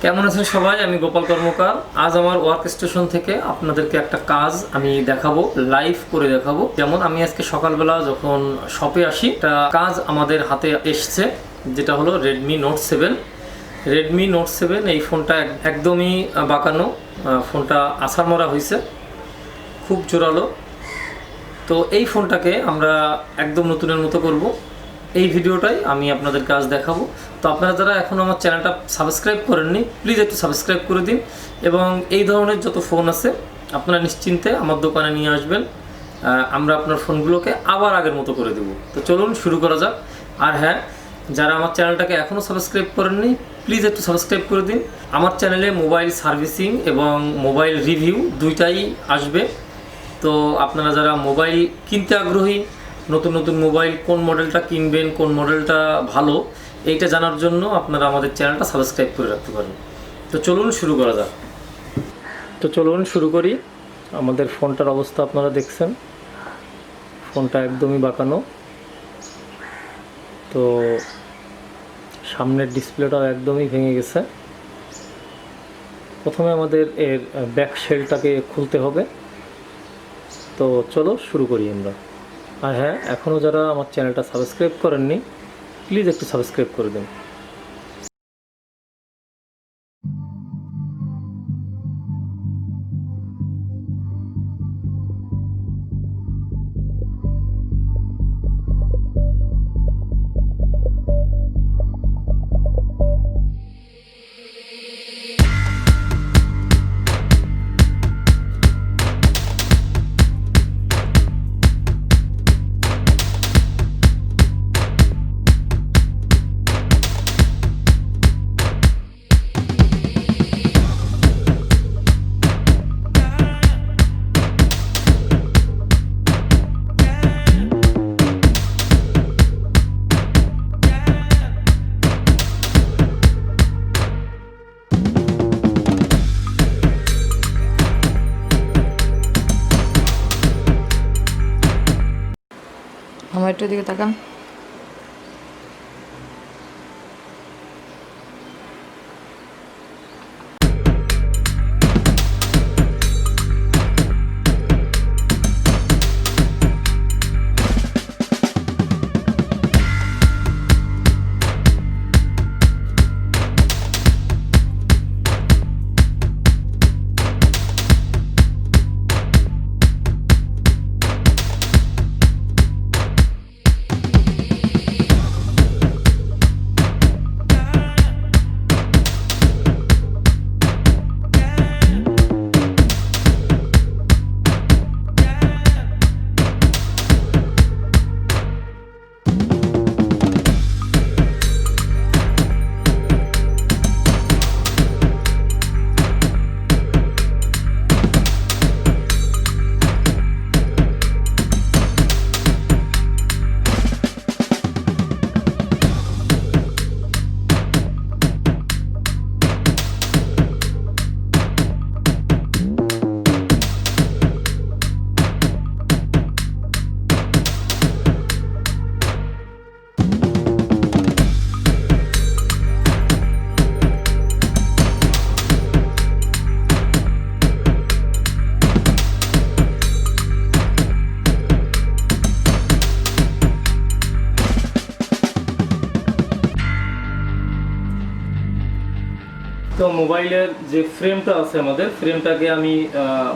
কেমন আছেন সবাই? আমি গোপাল কর্মকার। আজ আমার ওয়ার্ক স্টেশন থেকে আপনাদেরকে একটা কাজ আমি দেখাবো, লাইভ করে দেখাবো। যেমন আমি আজকে সকালবেলা যখন শপে আসি, একটা কাজ আমাদের হাতে এসছে, যেটা হলো রেডমি নোট 7। রেডমি নোট 7 এই ফোনটা একদমই বাঁকানো, ফোনটা আছাড় মারা হয়েছে, খুব জোরালো। তো এই ফোনটাকে আমরা একদম নতুনের মতো করব। এই ভিডিওটাই আমি আপনাদের কাজ দেখাবো। তো আপনারা যারা এখন আমার চ্যানেলটা সাবস্ক্রাইব করেননি, প্লিজ একটু সাবস্ক্রাইব করে দিন, এবং এই ধরনের যত ফোন আছে আপনারা নিশ্চিন্তে আমার দোকানে নিয়ে আসবেন। আমরা আপনার ফোনগুলোকে আবার আগের মতো করে দেব। তো চলুন শুরু করা যাক। আর হ্যাঁ, যারা আমার চ্যানেলটাকে এখনও সাবস্ক্রাইব করেননি, প্লিজ একটু সাবস্ক্রাইব করে দিন। আমার চ্যানেলে মোবাইল সার্ভিসিং এবং মোবাইল রিভিউ দুইটাই আসবে। তো আপনারা যারা মোবাইল কিনতে আগ্রহী, নতুন নতুন মোবাইল কোন মডেলটা কিনবেন, কোন মডেলটা ভালো, এইটা জানার জন্য আপনারা আমাদের চ্যানেলটা সাবস্ক্রাইব করে রাখতে পারেন। তো চলুন শুরু করা যাক। তো চলুন শুরু করি। আমাদের ফোনটার অবস্থা আপনারা দেখছেন, ফোনটা একদমই বাঁকানো। তো সামনের ডিসপ্লেটাও একদমই ভেঙে গেছে। প্রথমে আমাদের এর ব্যাক শেলটাকে খুলতে হবে। তো চলো শুরু করি আমরা। আর হ্যাঁ, এখনও যারা আমার চ্যানেলটা সাবস্ক্রাইব করেননি, প্লিজ একটু সাবস্ক্রাইব করে দিন। আমার একটু দিকে তাকান। তো মোবাইলের যে ফ্রেমটা আছে, আমাদের ফ্রেমটাকে আমি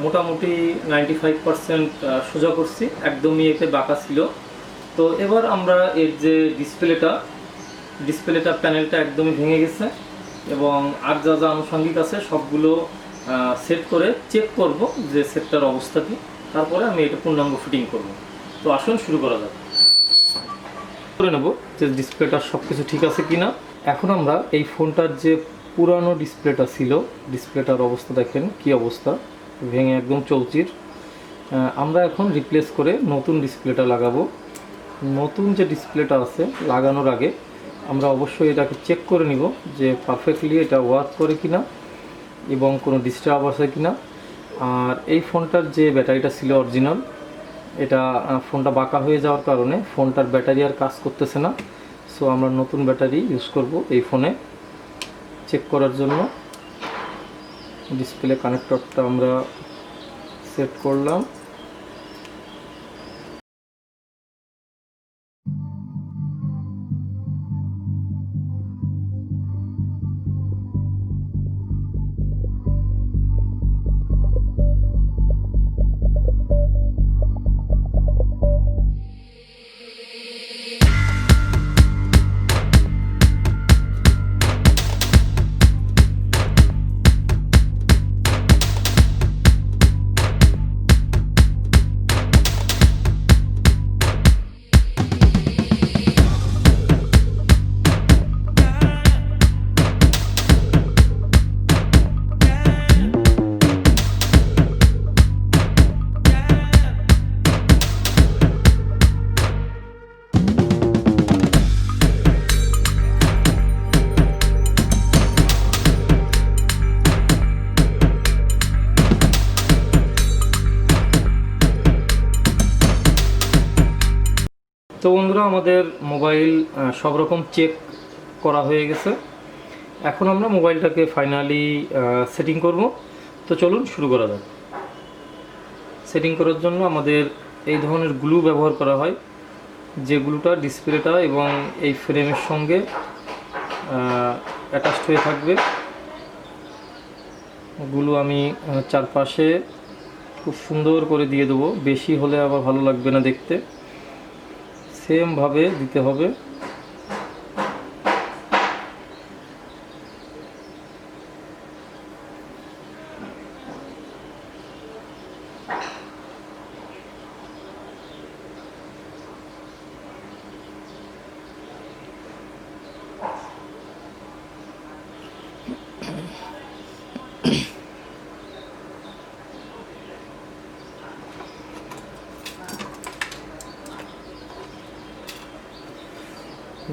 মোটামুটি 95% সোজা করছি, একদমই এতে বাঁকা ছিল। তো এবার আমরা এর যে ডিসপ্লেটা প্যানেলটা একদমই ভেঙে গেছে, এবং আর যা যা আনুষঙ্গিক আছে সবগুলো সেট করে চেক করব যে সেটটার অবস্থা কী। তারপরে আমি এটা পূর্ণাঙ্গ ফিটিং করব। তো আসুন শুরু করা যাক। করে নেব যে ডিসপ্লেটার সব কিছু ঠিক আছে কি না। এখন আমরা এই ফোনটার যে পুরানো ডিসপ্লেটা ছিল, ডিসপ্লেটার অবস্থা দেখেন কি অবস্থা, ভেঙে একদম চৌচির। আমরা এখন রিপ্লেস করে নতুন ডিসপ্লেটা লাগাবো। নতুন যে ডিসপ্লেটা আছে লাগানোর আগে আমরা অবশ্যই এটাকে চেক করে নিব যে পারফেক্টলি এটা ওয়ার্ক করে কিনা এবং কোনো ডিস্টার্ব আছে কিনা। আর এই ফোনটার যে ব্যাটারিটা ছিল অরিজিনাল, এটা ফোনটা বাঁকা হয়ে যাওয়ার কারণে ফোনটার ব্যাটারি আর কাজ করতেছে না। সো আমরা নতুন ব্যাটারি ইউজ করব এই ফোনে চেক করার জন্য। ডিসপ্লে কানেক্টরটা আমরা সেট করলাম। তো বন্ধুরা, আমাদের মোবাইল সব রকম চেক করা হয়ে গেছে। এখন আমরা মোবাইলটাকে ফাইনালি সেটিং করব। তো চলুন শুরু করা যাক। সেটিং করার জন্য আমাদের এই ধরনের গ্লু ব্যবহার করা হয়, যে গ্লুটা ডিসপ্লেটা এবং এই ফ্রেমের সঙ্গে অ্যাটাচড হয়ে থাকবে। গ্লু আমি চারপাশে খুব সুন্দর করে দিয়ে দেবো, বেশি হলে আবার ভালো লাগবে না দেখতে, সেম ভাবে দিতে হবে।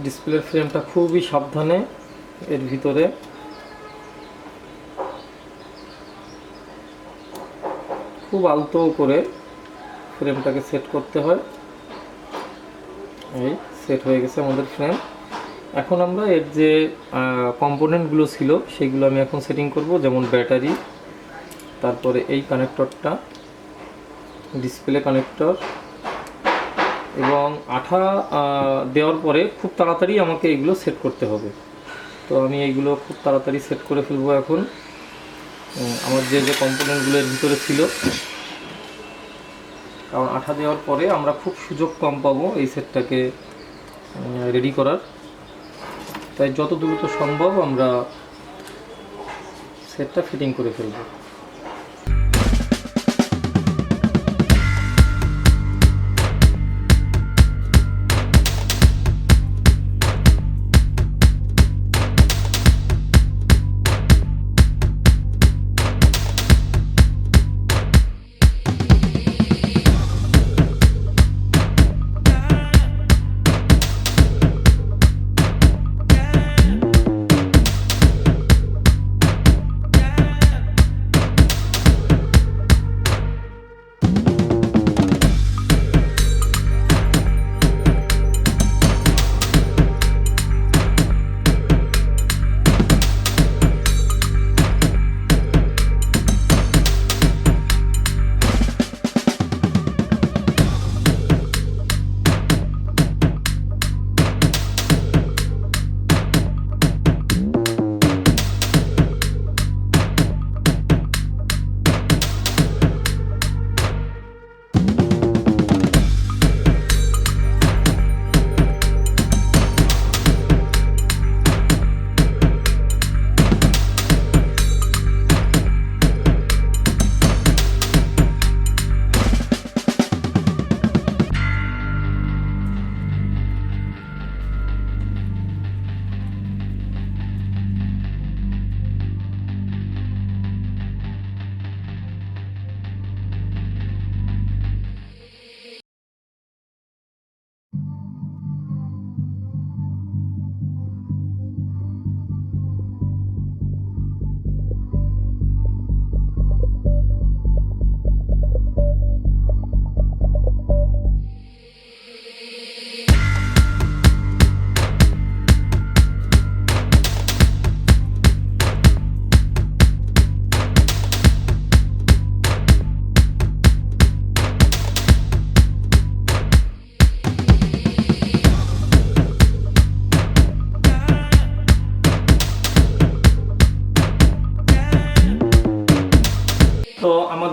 ডিসপ্লের ফ্রেমটা খুবই সাবধানে এর ভিতরে খুব আলতো করে ফ্রেমটাকে সেট করতে হয়। এই সেট হয়ে গেছে আমাদের ফ্রেম। এখন আমরা এর যে কম্পোনেন্টগুলো ছিল সেগুলো আমি এখন সেটিং করব, যেমন ব্যাটারি, তারপরে এই কানেক্টরটা, ডিসপ্লে কানেক্টর, এবং আঠা দেওয়ার পরে খুব তাড়াতাড়ি আমাকে এগুলো সেট করতে হবে। তো আমি এইগুলো খুব তাড়াতাড়ি সেট করে ফেলবো। এখন আমার যে যে কম্পোনেন্টগুলোর ভিতরে ছিল, কারণ আঠা দেওয়ার পরে আমরা খুব সুযোগ কম পাবো এই সেটটাকে রেডি করার, তাই যত দ্রুত সম্ভব আমরা সেটটা ফিটিং করে ফেলবো।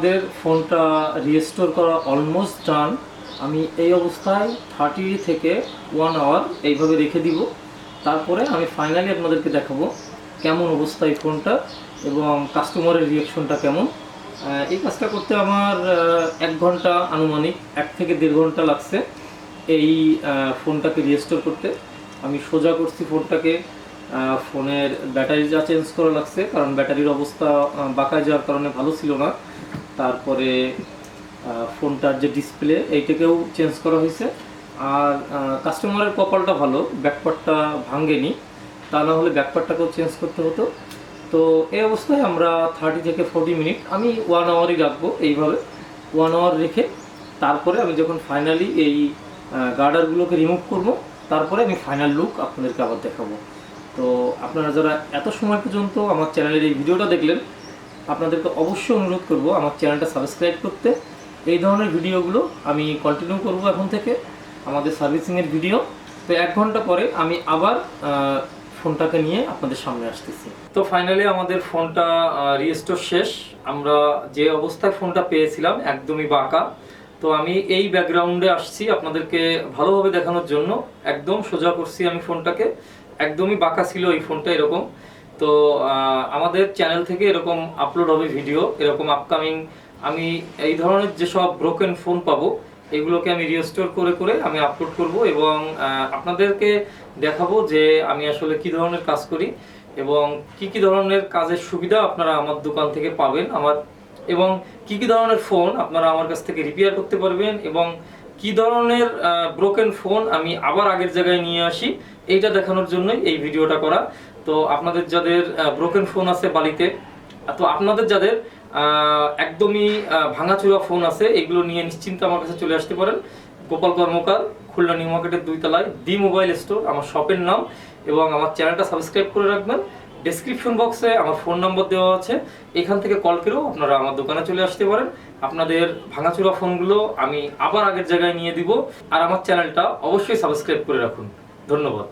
আমাদের ফোনটা রিস্টোর করা অলমোস্ট ডান। আমি এই অবস্থায় 30 থেকে 1 আওয়ার এইভাবে রেখে দিব। তারপরে আমি ফাইনালি আপনাদেরকে দেখাবো কেমন অবস্থা এই ফোনটা এবং কাস্টমারের রিয়াকশনটা কেমন। এই কাজটা করতে আমার 1 ঘন্টা আনুমানিক 1 থেকে 1.5 ঘন্টা লাগছে এই ফোনটাকে রিস্টোর করতে। আমি সোজা করছি ফোনটাকে, ফোনের ব্যাটারি যা চেঞ্জ করা লাগছে কারণ ব্যাটারির অবস্থা বাঁকায় যাওয়ার কারণে ভালো ছিল না। তারপরে ফোনটার যে ডিসপ্লে এইটাকেও চেঞ্জ করা হয়েছে। আর কাস্টমারের কপালটা ভালো, ব্যাকপার্টটা ভাঙেনি, তা না হলে ব্যাকপার্টটাকেও চেঞ্জ করতে হতো। তো এই অবস্থায় আমরা 30 থেকে 40 মিনিট, আমি 1 আওয়ারই রাখবো এইভাবে। 1 আওয়ার রেখে তারপরে আমি যখন ফাইনালি এই গার্ডারগুলোকে রিমুভ করব, তারপরে আমি ফাইনাল লুক আপনাদেরকে আবার দেখাবো। তো আপনারা যারা এত সময় পর্যন্ত আমার চ্যানেলের এই ভিডিওটা দেখলেন, আপনাদেরকে অবশ্যই অনুরোধ করব আমার চ্যানেলটা সাবস্ক্রাইব করতে। এই ধরনের ভিডিওগুলো আমি কন্টিনিউ করব এখন থেকে, আমাদের সার্ভিসিংয়ের ভিডিও। তো 1 ঘন্টা পরে আমি আবার ফোনটাকে নিয়ে আপনাদের সামনে আসতেছি। তো ফাইনালি আমাদের ফোনটা রিস্টোর শেষ। আমরা যে অবস্থায় ফোনটা পেয়েছিলাম একদমই বাঁকা। তো আমি এই ব্যাকগ্রাউন্ডে আসছি আপনাদেরকে ভালোভাবে দেখানোর জন্য। একদম সোজা করছি আমি ফোনটাকে, একদমই বাঁকা ছিল এই ফোনটা এরকম। তো আমাদের চ্যানেল থেকে এরকম আপলোড হবে ভিডিও, এরকম আপকামিং। আমি এই ধরনের যেসব ব্রোকেন ফোন পাবো এগুলোকে আমি রিস্টোর করে করে আমি আপলোড করব এবং আপনাদেরকে দেখাবো যে আমি আসলে কি ধরনের কাজ করি এবং কি ধরনের কাজের সুবিধা আপনারা আমার দোকান থেকে পাবেন, এবং কি ধরনের ফোন আপনারা আমার কাছ থেকে রিপেয়ার করতে পারবেন এবং কি ধরনের ব্রোকেন ফোন আমি আবার আগের জায়গায় নিয়ে আসি, এইটা দেখানোর জন্যই এই ভিডিওটা করা। তো আপনাদের যাদের ব্রোকেন ফোন আছে বাড়িতে, তো আপনাদের যাদের একদমই ভাঙাচোরা ফোন আছে, এগুলো নিয়ে নিশ্চিন্তে আমার কাছে চলে আসতে পারেন। গোপাল কর্মকার, খুলনা নিউ মার্কেটের 2 তলায় দি মোবাইল স্টোর আমার শপের নাম। এবং আমার চ্যানেলটা সাবস্ক্রাইব করে রাখবেন। ডেসক্রিপশন বক্সে আমার ফোন নাম্বার দেওয়া আছে, এখান থেকে কল করেও আপনারা আমার দোকানে চলে আসতে পারেন। আপনাদের ভাঙাচোরা ফোনগুলো আমি আবার আগের জায়গায় নিয়ে দিব। আর আমার চ্যানেলটা অবশ্যই সাবস্ক্রাইব করে রাখুন। ধন্যবাদ।